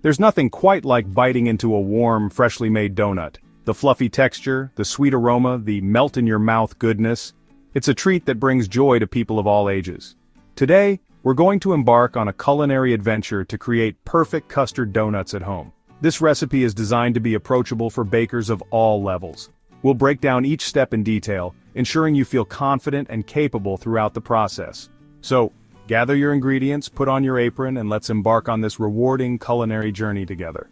There's nothing quite like biting into a warm, freshly made donut. The fluffy texture, the sweet aroma, the melt-in-your-mouth goodness. It's a treat that brings joy to people of all ages. Today, we're going to embark on a culinary adventure to create perfect custard donuts at home. This recipe is designed to be approachable for bakers of all levels. We'll break down each step in detail, ensuring you feel confident and capable throughout the process. So, gather your ingredients, put on your apron, and let's embark on this rewarding culinary journey together.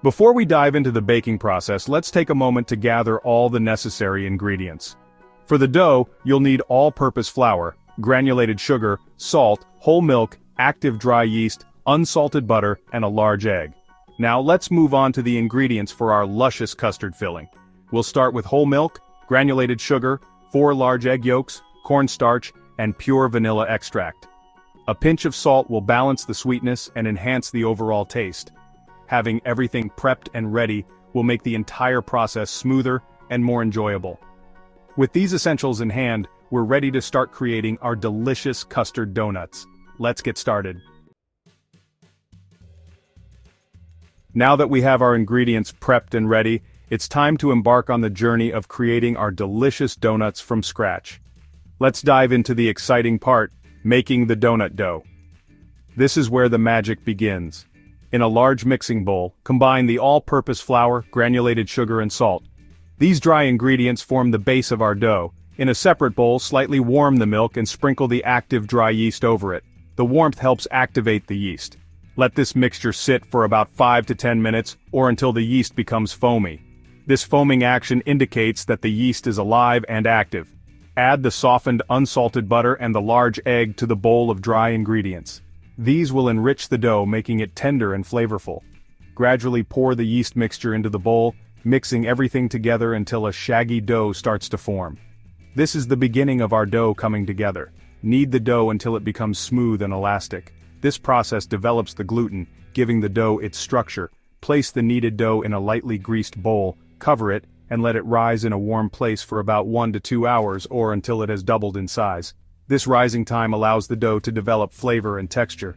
Before we dive into the baking process, let's take a moment to gather all the necessary ingredients. For the dough, you'll need all-purpose flour, granulated sugar, salt, whole milk, active dry yeast, unsalted butter, and a large egg. Now let's move on to the ingredients for our luscious custard filling. We'll start with whole milk, granulated sugar, 4 large egg yolks, cornstarch, and pure vanilla extract. A pinch of salt will balance the sweetness and enhance the overall taste. Having everything prepped and ready will make the entire process smoother and more enjoyable. With these essentials in hand, we're ready to start creating our delicious custard donuts. Let's get started. Now that we have our ingredients prepped and ready, it's time to embark on the journey of creating our delicious donuts from scratch. Let's dive into the exciting part, making the donut dough. This is where the magic begins. In a large mixing bowl, combine the all-purpose flour, granulated sugar, and salt. These dry ingredients form the base of our dough. In a separate bowl, slightly warm the milk and sprinkle the active dry yeast over it. The warmth helps activate the yeast. Let this mixture sit for about 5 to 10 minutes, or until the yeast becomes foamy. This foaming action indicates that the yeast is alive and active. Add the softened unsalted butter and the large egg to the bowl of dry ingredients. These will enrich the dough, making it tender and flavorful. Gradually pour the yeast mixture into the bowl, mixing everything together until a shaggy dough starts to form. This is the beginning of our dough coming together. Knead the dough until it becomes smooth and elastic. This process develops the gluten, giving the dough its structure. Place the kneaded dough in a lightly greased bowl, cover it, and let it rise in a warm place for about 1 to 2 hours or until it has doubled in size. This rising time allows the dough to develop flavor and texture.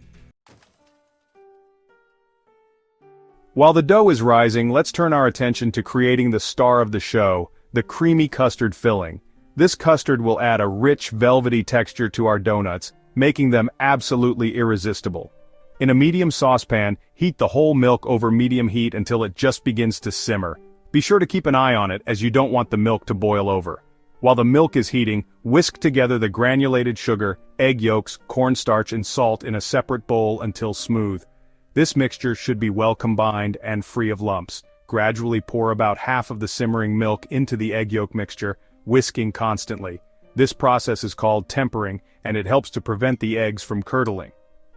While the dough is rising, let's turn our attention to creating the star of the show, the creamy custard filling. This custard will add a rich, velvety texture to our donuts, making them absolutely irresistible. In a medium saucepan, heat the whole milk over medium heat until it just begins to simmer. Be sure to keep an eye on it as you don't want the milk to boil over. While the milk is heating, whisk together the granulated sugar, egg yolks, cornstarch, and salt in a separate bowl until smooth. This mixture should be well combined and free of lumps. Gradually pour about half of the simmering milk into the egg yolk mixture, whisking constantly. This process is called tempering, and it helps to prevent the eggs from curdling.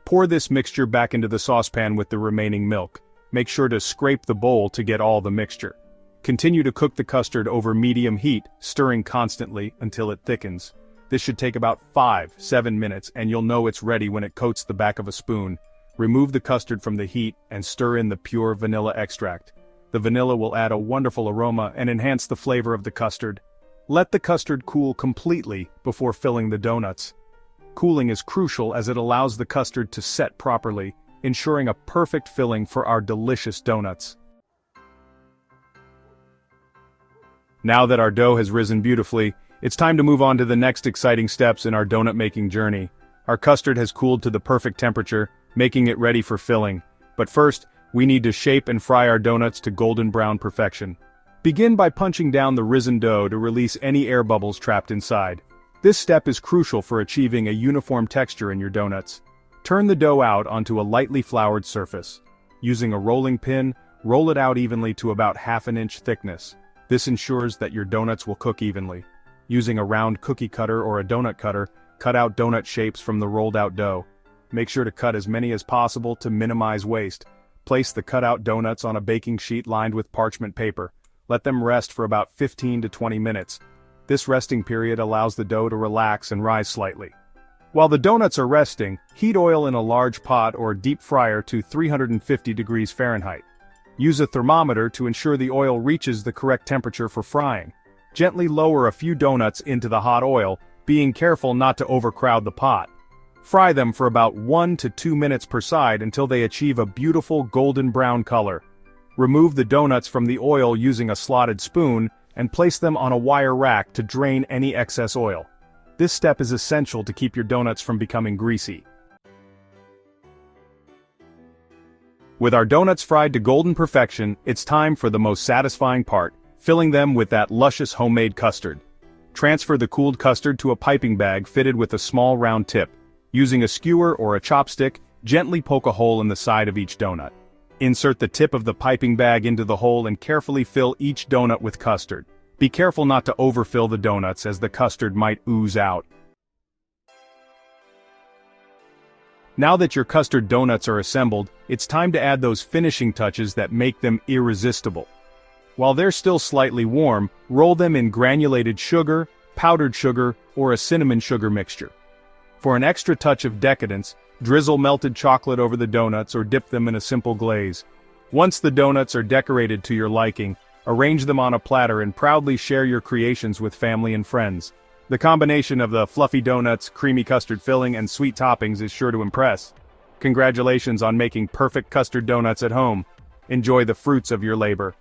Pour this mixture back into the saucepan with the remaining milk. Make sure to scrape the bowl to get all the mixture. Continue to cook the custard over medium heat, stirring constantly until it thickens. This should take about 5-7 minutes, and you'll know it's ready when it coats the back of a spoon. Remove the custard from the heat and stir in the pure vanilla extract. The vanilla will add a wonderful aroma and enhance the flavor of the custard. Let the custard cool completely before filling the donuts. Cooling is crucial as it allows the custard to set properly, ensuring a perfect filling for our delicious donuts. Now that our dough has risen beautifully, it's time to move on to the next exciting steps in our donut making journey. Our custard has cooled to the perfect temperature, making it ready for filling. But first, we need to shape and fry our donuts to golden brown perfection. Begin by punching down the risen dough to release any air bubbles trapped inside. This step is crucial for achieving a uniform texture in your donuts. Turn the dough out onto a lightly floured surface. Using a rolling pin, roll it out evenly to about 1/2 inch thickness. This ensures that your donuts will cook evenly. Using a round cookie cutter or a donut cutter, cut out donut shapes from the rolled out dough. Make sure to cut as many as possible to minimize waste. Place the cut-out donuts on a baking sheet lined with parchment paper. Let them rest for about 15 to 20 minutes. This resting period allows the dough to relax and rise slightly. While the donuts are resting, heat oil in a large pot or deep fryer to 350 degrees Fahrenheit. Use a thermometer to ensure the oil reaches the correct temperature for frying. Gently lower a few donuts into the hot oil, being careful not to overcrowd the pot. Fry them for about 1 to 2 minutes per side until they achieve a beautiful golden brown color. Remove the donuts from the oil using a slotted spoon and place them on a wire rack to drain any excess oil. This step is essential to keep your donuts from becoming greasy. With our donuts fried to golden perfection, it's time for the most satisfying part, filling them with that luscious homemade custard. Transfer the cooled custard to a piping bag fitted with a small round tip. Using a skewer or a chopstick, gently poke a hole in the side of each donut. Insert the tip of the piping bag into the hole and carefully fill each donut with custard. Be careful not to overfill the donuts as the custard might ooze out. Now that your custard donuts are assembled, it's time to add those finishing touches that make them irresistible. While they're still slightly warm, roll them in granulated sugar, powdered sugar, or a cinnamon sugar mixture. For an extra touch of decadence, drizzle melted chocolate over the donuts or dip them in a simple glaze. Once the donuts are decorated to your liking, arrange them on a platter and proudly share your creations with family and friends. The combination of the fluffy donuts, creamy custard filling, and sweet toppings is sure to impress. Congratulations on making perfect custard donuts at home. Enjoy the fruits of your labor.